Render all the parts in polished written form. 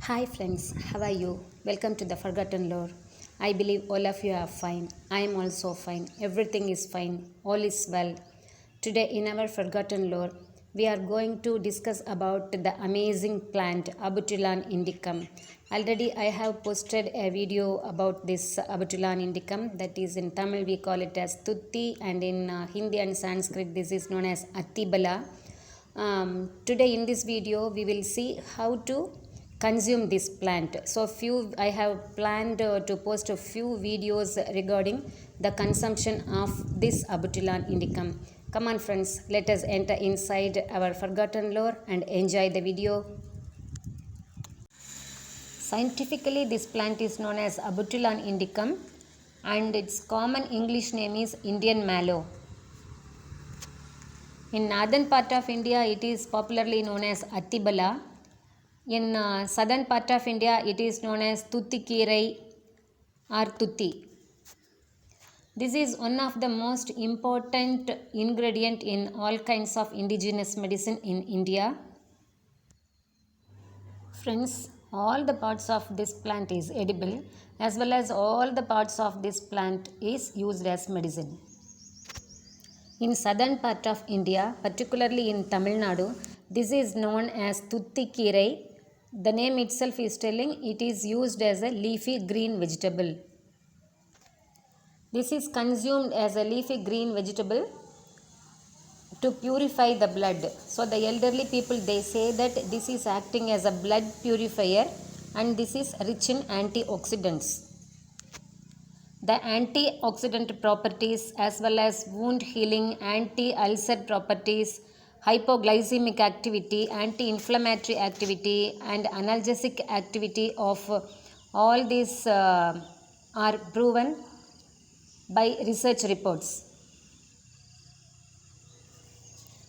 Hi friends, how are you? Welcome to the Forgotten Lore. I believe all of you are fine. I am also fine. Everything is fine. All is well. Today in our Forgotten Lore, we are going to discuss about the amazing plant Abutilon indicum. Already I have posted a video about this Abutilon indicum, that is in Tamil we call it as Tutti, and in Hindi and Sanskrit this is known as Attibala. Today in this video we will see how to consume this plant. So few I have planned to post a few videos regarding the consumption of this Abutilon indicum. Come on friends, let us enter inside our forgotten lore and enjoy the video. Scientifically this plant is known as Abutilon indicum and its common English name is Indian mallow. In northern part of India, it is popularly known as Attibala. In southern part of India, it is known as Tuttikirai or Tutti. This is one of the most important ingredient in all kinds of indigenous medicine in India. Friends, all the parts of this plant is edible, as well as all the parts of this plant is used as medicine. In southern part of India, particularly in Tamil Nadu, this is known as Tuttikirai. The name itself is telling it is used as a leafy green vegetable. This is consumed as a leafy green vegetable to purify the blood. So the elderly people, they say that this is acting as a blood purifier and this is rich in antioxidants. The antioxidant properties as well as wound healing, anti-ulcer properties, hypoglycemic activity, anti-inflammatory activity and analgesic activity of all these are proven by research reports.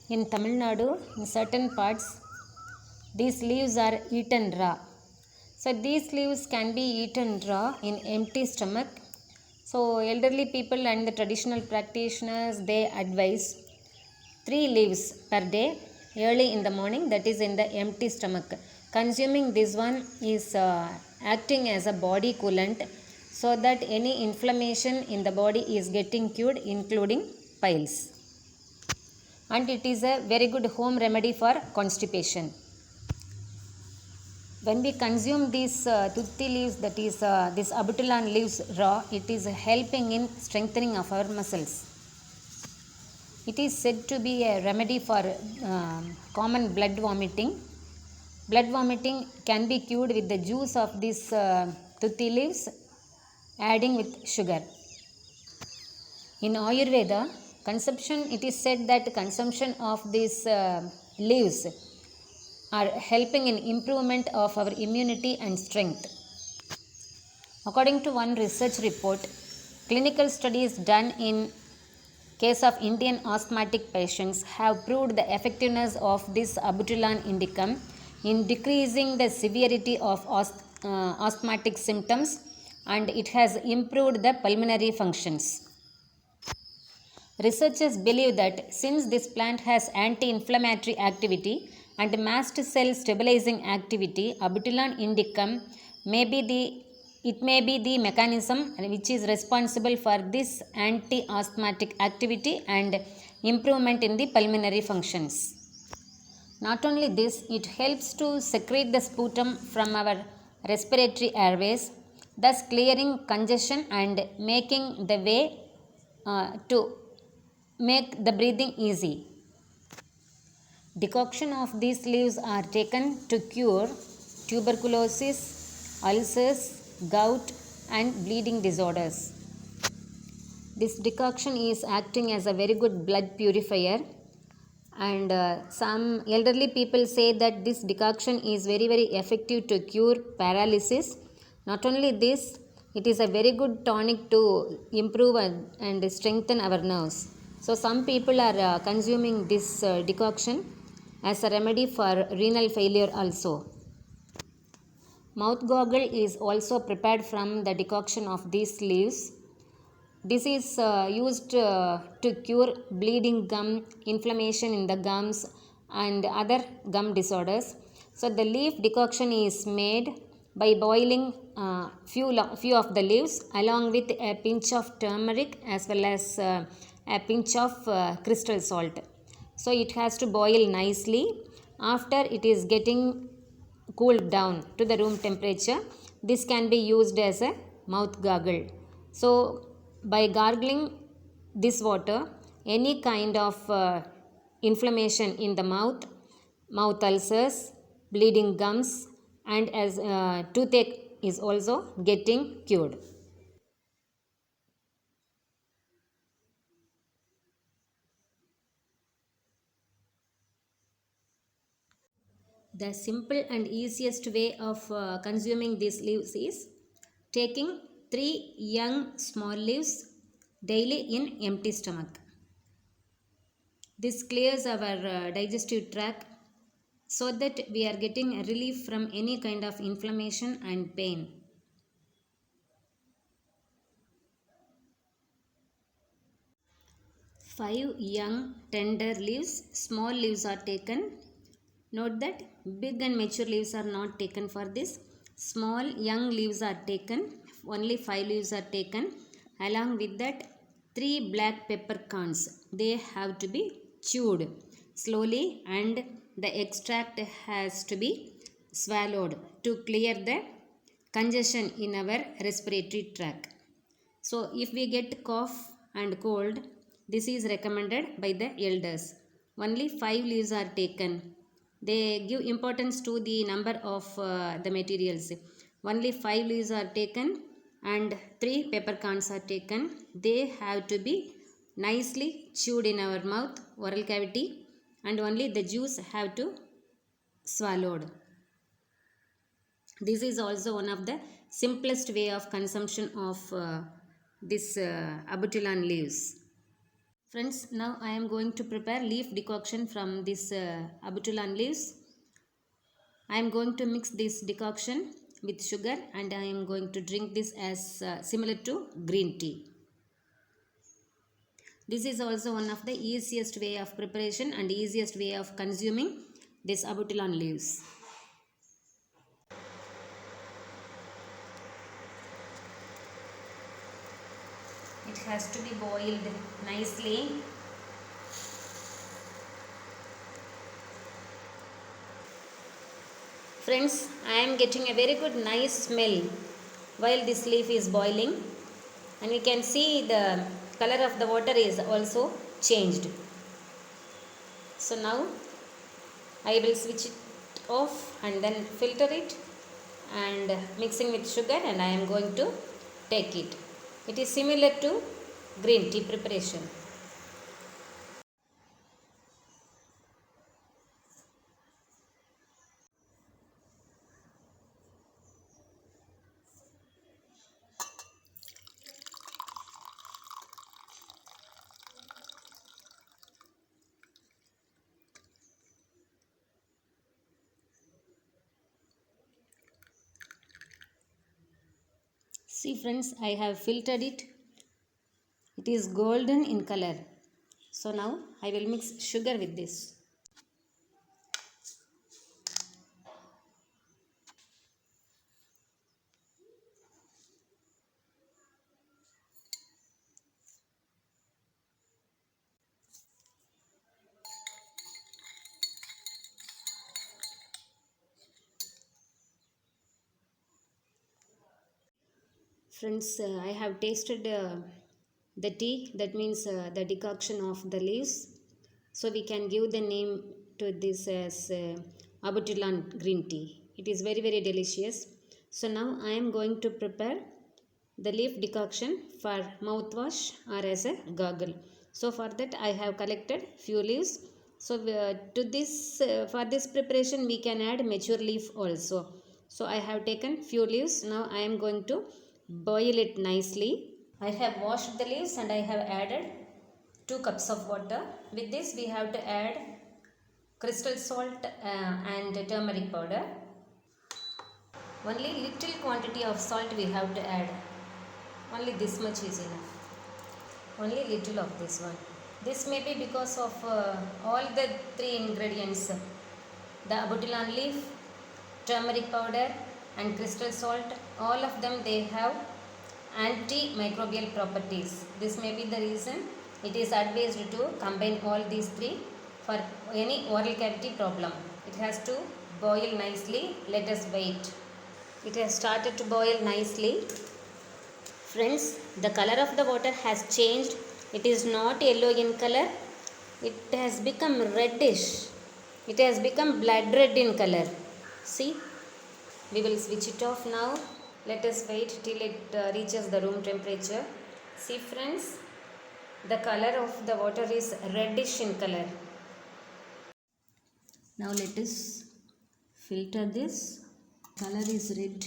In Tamil Nadu, in certain parts, these leaves are eaten raw. So these leaves can be eaten raw in empty stomach. So elderly people and the traditional practitioners, they advise 3 leaves per day early in the morning, that is in the empty stomach. Consuming this one is acting as a body coolant so that any inflammation in the body is getting cured, including piles. And it is a very good home remedy for constipation. When we consume these tutti leaves, that is this abutilon leaves raw, it is helping in strengthening of our muscles. It is said to be a remedy for common blood vomiting. Blood vomiting can be cured with the juice of these tutti leaves, adding with sugar. In Ayurveda, it is said that consumption of these leaves are helping in improvement of our immunity and strength. According to one research report, clinical studies done in case of Indian asthmatic patients have proved the effectiveness of this Abutilon indicum in decreasing the severity of asthmatic symptoms, and it has improved the pulmonary functions. Researchers believe that since this plant has anti-inflammatory activity and mast cell stabilizing activity, Abutilon indicum may be the mechanism which is responsible for this anti-asthmatic activity and improvement in the pulmonary functions. Not only this, it helps to secrete the sputum from our respiratory airways, thus clearing congestion and making the way to make the breathing easy. Decoction of these leaves are taken to cure tuberculosis, ulcers, gout and bleeding disorders. This decoction is acting as a very good blood purifier, and some elderly people say that this decoction is very effective to cure paralysis. Not only this, it is a very good tonic to improve and strengthen our nerves. So some people are consuming this decoction as a remedy for renal failure also. Mouth goggle is also prepared from the decoction of these leaves. This is used to cure bleeding gum, inflammation in the gums and other gum disorders. So the leaf decoction is made by boiling few of the leaves along with a pinch of turmeric as well as a pinch of crystal salt. So it has to boil nicely. After it is getting cooled down to the room temperature, this can be used as a mouth gargle. So by gargling this water, any kind of inflammation in the mouth ulcers, bleeding gums, and as toothache is also getting cured. The simple and easiest way of consuming these leaves is taking 3 young small leaves daily in empty stomach. This clears our digestive tract so that we are getting relief from any kind of inflammation and pain. Five young tender leaves, small leaves are taken. Note that big and mature leaves are not taken for this. Small young leaves are taken. Only 5 leaves are taken. Along with that, 3 black peppercorns. They have to be chewed slowly and the extract has to be swallowed to clear the congestion in our respiratory tract. So, if we get cough and cold, this is recommended by the elders. Only 5 leaves are taken. They give importance to the number of the materials. Only 5 leaves are taken and 3 peppercorns are taken. They have to be nicely chewed in our mouth, oral cavity, and only the juice have to swallowed. This is also one of the simplest way of consumption of this abutilon leaves. Friends, now I am going to prepare leaf decoction from this abutilon leaves. I am going to mix this decoction with sugar and I am going to drink this as similar to green tea. This is also one of the easiest way of preparation and easiest way of consuming this abutilon leaves. It has to be boiled nicely. Friends, I am getting a very good nice smell while this leaf is boiling, and you can see the color of the water is also changed. So now I will switch it off and then filter it and mixing with sugar, and I am going to take it. It is similar to green tea preparation. See friends, I have filtered it. It is golden in color. So now I will mix sugar with this. Friends, I have tasted the tea, that means the decoction of the leaves. So we can give the name to this as abutilon green tea. It is very very delicious. So now I am going to prepare the leaf decoction for mouthwash or as a gargle. So for that I have collected few leaves. So to this for this preparation we can add mature leaf also. So I have taken few leaves. Now I am going to boil it nicely. I have washed the leaves and I have added 2 cups of water. With this we have to add crystal salt and turmeric powder. Only little quantity of salt we have to add. Only this much is enough. Only little of this one. This may be because of all the 3 ingredients. The abutilon leaf, turmeric powder and crystal salt, all of them they have antimicrobial properties. This may be the reason it is advised to combine all these three for any oral cavity problem. It has to boil nicely. Let us wait. It has started to boil nicely. Friends, the color of the water has changed. It is not yellow in color. It has become reddish. It has become blood red in color. See, we will switch it off now. Let us wait till it reaches the room temperature. See friends, the color of the water is reddish in color. Now let us filter this. Color is red.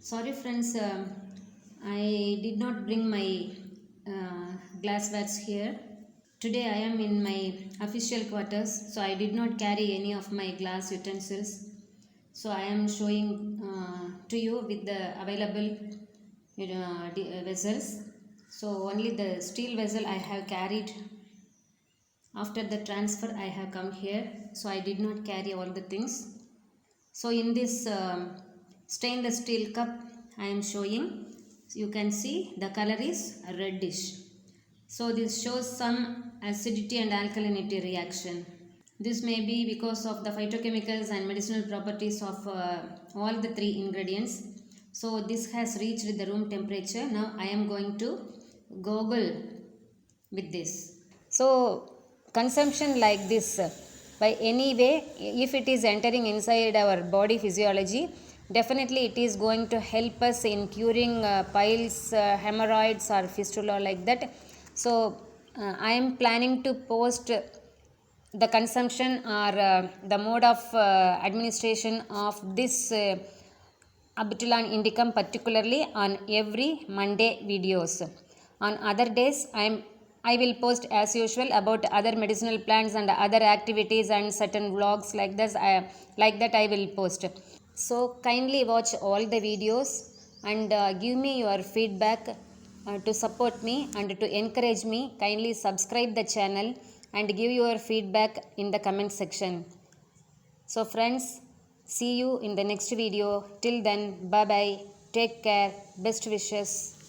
Sorry friends, I did not bring my glasswares here. Today I am in my official quarters, so I did not carry any of my glass utensils. So I am showing to you with the available vessels. So only the steel vessel I have carried. After the transfer I have come here, so I did not carry all the things. So in this stainless steel cup I am showing. You can see the color is reddish. So this shows some acidity and alkalinity reaction. This may be because of the phytochemicals and medicinal properties of all the three ingredients. So this has reached the room temperature. Now I am going to goggle with this. So consumption like this by any way, if it is entering inside our body physiology, definitely it is going to help us in curing piles, hemorrhoids or fistula like that. So I am planning to post the consumption or the mode of administration of this Abutilon indicum particularly on every Monday videos. On other days I will post as usual about other medicinal plants and other activities and certain vlogs like this. Like that I will post. So kindly watch all the videos and give me your feedback to support me and to encourage me. Kindly subscribe the channel and give your feedback in the comment section. So friends, see you in the next video. Till then, bye bye. Take care. Best wishes.